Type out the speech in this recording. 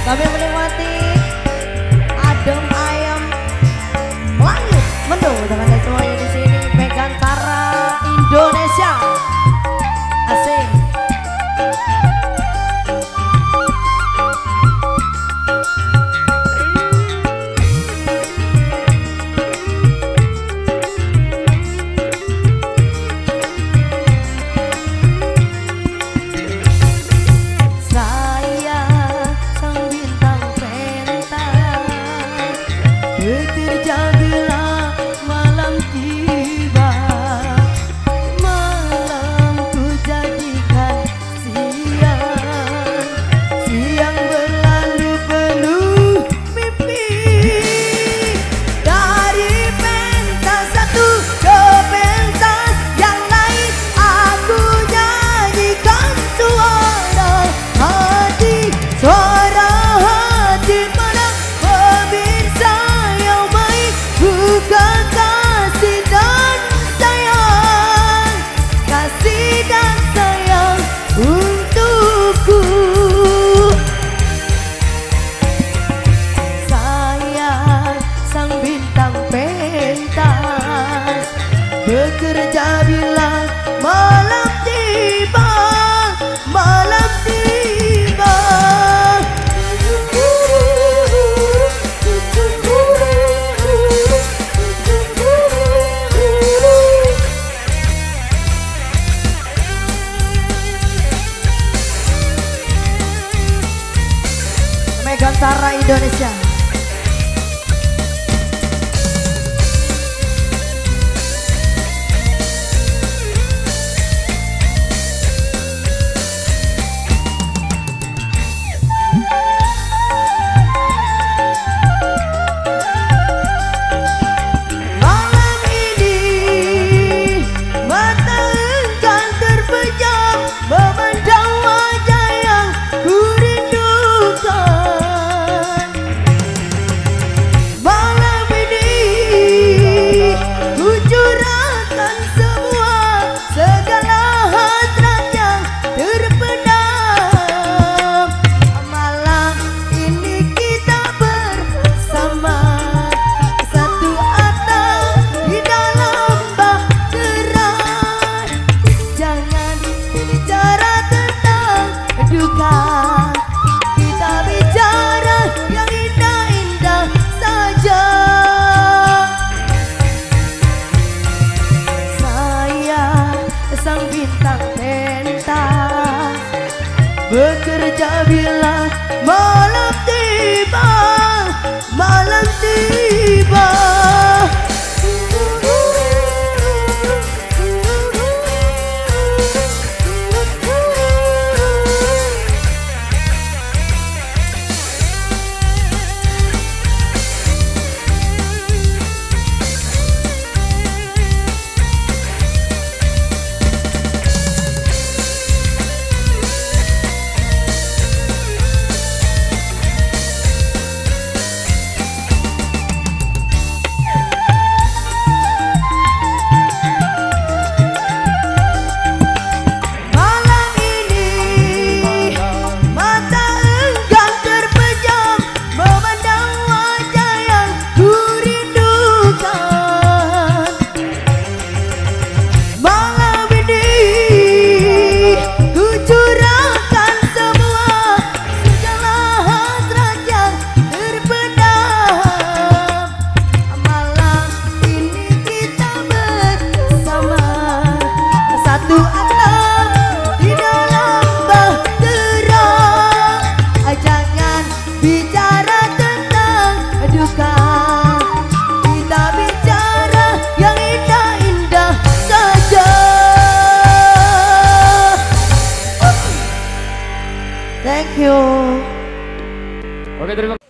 Kami menikmati adem ayam langit mendung dengan semuanya di sini. Megantara Indonesia. Asik. Bekerja bila malam tiba, malam ku jadikan siang, siang berlalu penuh mimpi. Dari pentas satu ke pentas yang lain, aku nyanyikan suara hati, suara hati pada pemirsa. Bukan kasih dan sayang, kasih dan sayang untukku. Saya sang bintang pentas, bekerja bila malam tiba, malam tiba. Megantara Indonesia. Malam ini mata enggan terpejam memandang wajah yang ku rindukan. Malam ini ku curahkan semua segala hasrat yang terpendam. Malam ini kita bersama satu atap di dalam bahtera. Jangan bicara tentang duka, kita bicara yang indah-indah saja. Saya sang bintang pentas, bekerja bila malam tiba, malam tiba. Bicara tentang duka, kita bicara yang indah-indah saja. Thank you. Oke, terima kasih.